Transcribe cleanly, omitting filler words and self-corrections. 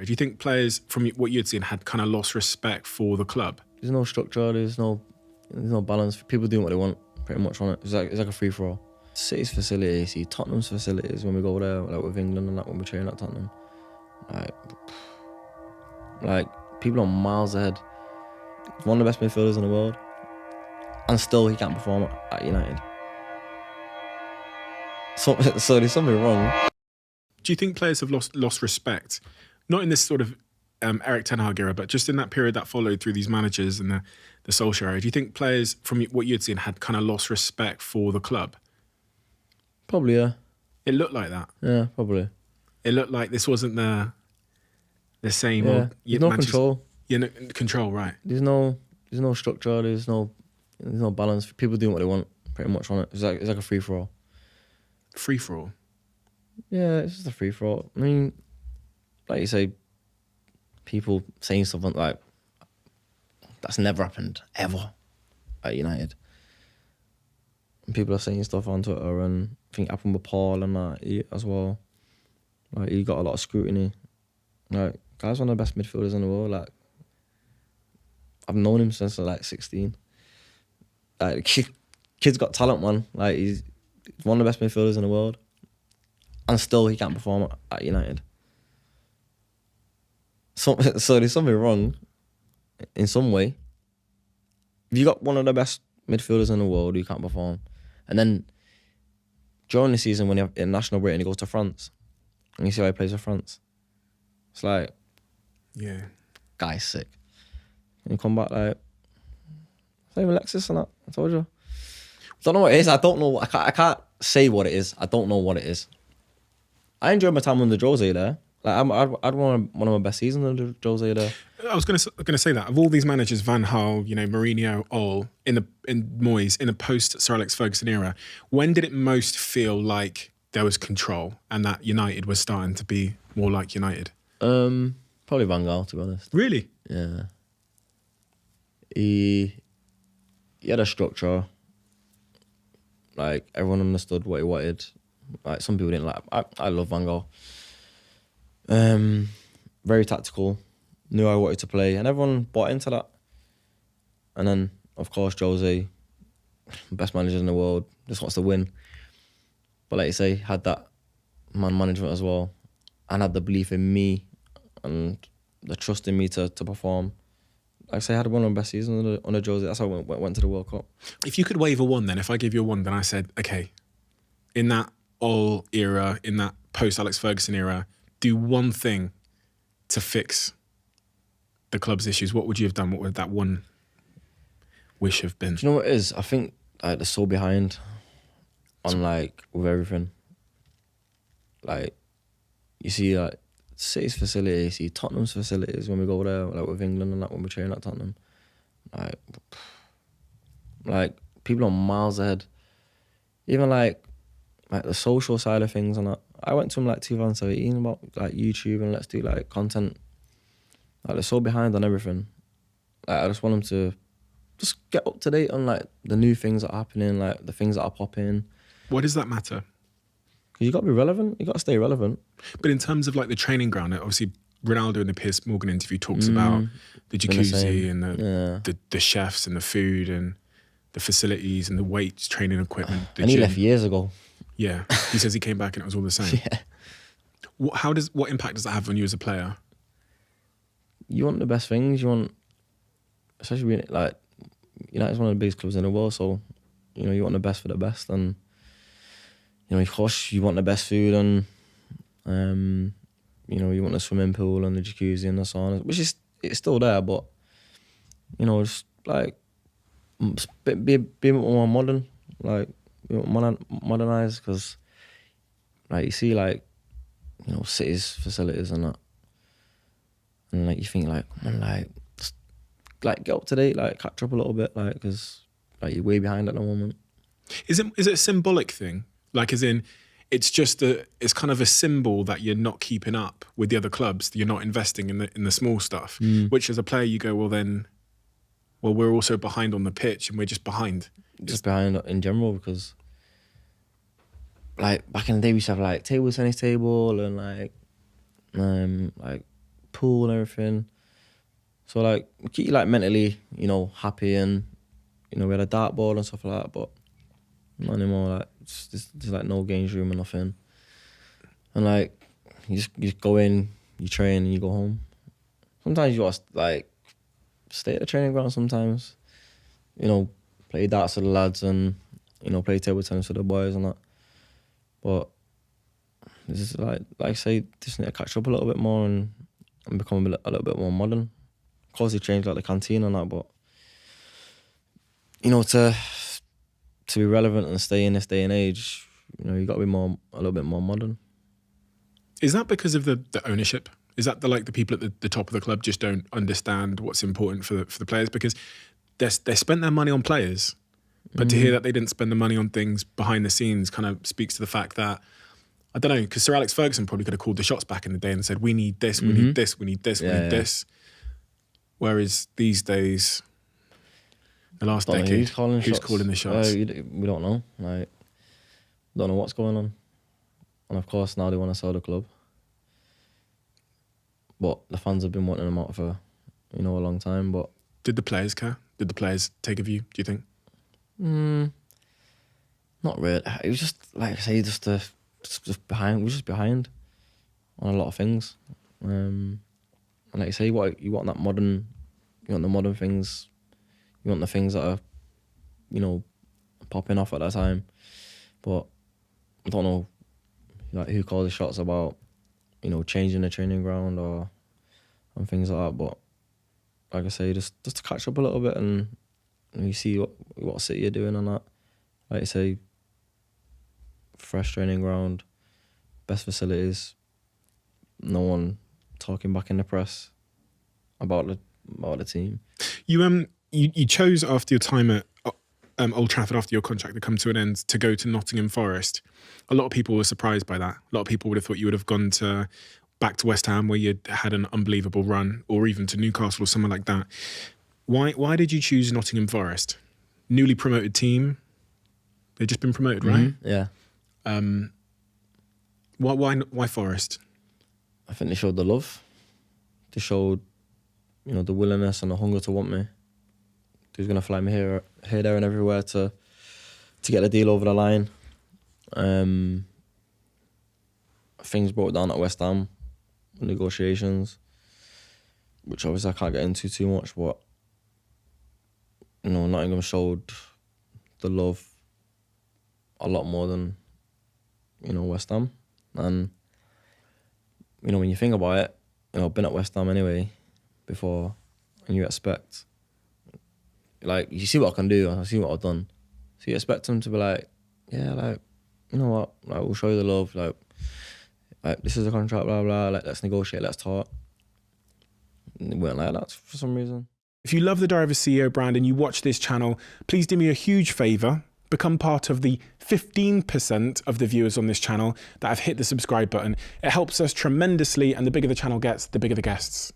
Do you think players, from what you'd seen, had kind of lost respect for the club? There's no structure. There's no balance. People doing what they want, pretty much on it. It's like a free for all. City's facilities, see Tottenham's facilities when we go there, like with England and that when we train at Tottenham. Like people are miles ahead. He's one of the best midfielders in the world, and still he can't perform at United. So there's something wrong. Do you think players have lost respect? Not in this sort of Eric Ten Hag era, but just in that period that followed through these managers and the Solskjaer era. Do you think players, from what you'd seen, had kind of lost respect for the club? Probably, yeah. It looked like that. Yeah, probably. It looked like this wasn't the same. Yeah. Old, There's no control. Yeah, no, control, right. There's no structure. There's no balance. People doing what they want, pretty much on it. It's like a free for all. Free for all. Yeah, it's just a free for all. I mean, like you say, people saying something like that's never happened ever at United. And people are saying stuff on Twitter, and I think it happened with Paul and that as well. Like he got a lot of scrutiny. Like guy's one of the best midfielders in the world. Like I've known him since like 16. Like kid's got talent, man. Like he's one of the best midfielders in the world, and still he can't perform at United. So there's something wrong in some way. If you got one of the best midfielders in the world who can't perform, and then during the season when you're in national break and he goes to France, and you see how he plays for France, it's like, yeah, guy's sick. And you come back like, same Alexis and that. I told you. I don't know what it is. I don't know. I can't say what it is. I don't know what it is. I enjoyed my time under Jose there. Like I'd won one of my best seasons under Jose there. I was gonna say that of all these managers, Van Gaal, Mourinho, all in Moyes in the post Sir Alex Ferguson era, when did it most feel like there was control and that United was starting to be more like United? Probably Van Gaal, to be honest. Really? Yeah. He had a structure. Like everyone understood what he wanted. Like some people didn't like. I love Van Gaal. Very tactical, knew how I wanted to play, and everyone bought into that. And then, of course, Jose, best manager in the world, just wants to win. But like you say, had that man management as well, and had the belief in me and the trust in me to perform. Like I say, I had one of the best seasons under Jose. That's how I went to the World Cup. If you could wave a wand, then if I gave you a wand, then I said, okay, in that all era, in that post Alex Ferguson era, do one thing to fix the club's issues, what would you have done? What would that one wish have been? Do you know what it is? I think they're so behind on with everything. Like you see City's facilities, you see Tottenham's facilities when we go there, like with England and that when we train at Tottenham. Like people are miles ahead. Even like the social side of things and that. I went to him 2017 about YouTube and let's do content. They're so behind on everything. I just want them to just get up to date on the new things that are happening, the things that are popping. Why does that matter? Because you got to be relevant. You got to stay relevant. But in terms of the training ground, obviously Ronaldo in the Piers Morgan interview talks about the jacuzzi and the chefs and the food and the facilities and the weights, training equipment. And he left years ago. Yeah, he says he came back and it was all the same. Yeah. What impact does that have on you as a player? You want the best things. You want, especially United's one of the biggest clubs in the world. So, you want the best for the best, and of course you want the best food, and you want the swimming pool and the jacuzzi and the sauna, which it's still there, but just be a bit more modern, modernize, because you see City's facilities and that, and you think just, get up to date, catch up a little bit, because you're way behind at the moment. Is it a symbolic thing? As in, it's just it's kind of a symbol that you're not keeping up with the other clubs, that you're not investing in the small stuff, which as a player you go, well, we're also behind on the pitch and we're just behind. Just behind in general, because back in the day we used to have table tennis table and pool and everything. So like keep you like mentally, you know, happy, and you know we had a dartboard and stuff like that, but not anymore. Like there's like no games room or nothing, and like you just go in, you train, and you go home. Sometimes you gotta like stay at the training ground. Sometimes, you know, play darts with the lads and you know play table tennis with the boys and that. But this is like I say, just need to catch up a little bit more and become a little bit more modern. Of course, they changed like the canteen and that, but you know, to be relevant and stay in this day and age, you know, you got to be a little bit more modern. Is that because of the ownership? Is that the people at the top of the club just don't understand what's important for the players? Because they spent their money on players, but to hear that they didn't spend the money on things behind the scenes kind of speaks to the fact that, I don't know, because Sir Alex Ferguson probably could have called the shots back in the day and said, we need this, we need this, we need this, we need this. Whereas these days, the last decade, who's calling the shots? We don't know. Like, don't know what's going on. And of course, now they want to sell the club. But the fans have been wanting them out for, you know, a long time. But did the players care? Did the players take a view, do you think? Not really. It was just, like I say, just behind. We're just behind on a lot of things. And like I say, you want that modern, you want the modern things, you want the things that are, you know, popping off at that time. But I don't know, like who calls the shots about, you know, changing the training ground and things like that. But like I say, just to catch up a little bit and you see what City are doing and that. Like I say, fresh training ground, best facilities, no one talking back in the press about the team. You chose after your time at Old Trafford, after your contract had come to an end, to go to Nottingham Forest. A lot of people were surprised by that. A lot of people would have thought you would have gone back to West Ham, where you'd had an unbelievable run, or even to Newcastle or somewhere like that. Why did you choose Nottingham Forest? Newly promoted team. They've just been promoted, right? Yeah. Why Forest? I think they showed the love. They showed, you know, the willingness and the hunger to want me. They was gonna fly me here, there, and everywhere to get the deal over the line. Things broke down at West Ham, negotiations, which obviously I can't get into too much. But you know, Nottingham showed the love a lot more than, you know, West Ham. And you know, when you think about it, you know, I've been at West Ham anyway before, and you expect, like, you see what I can do, I see what I've done, so you expect them to be like, yeah, like, you know what, like, we'll show you the love, like this is a contract, blah blah, like, let's negotiate, let's talk. And it weren't like that for some reason. If you love the Diary of a CEO brand and you watch this channel, please do me a huge favour. Become part of the 15% of the viewers on this channel that have hit the subscribe button. It helps us tremendously, and the bigger the channel gets, the bigger the guests.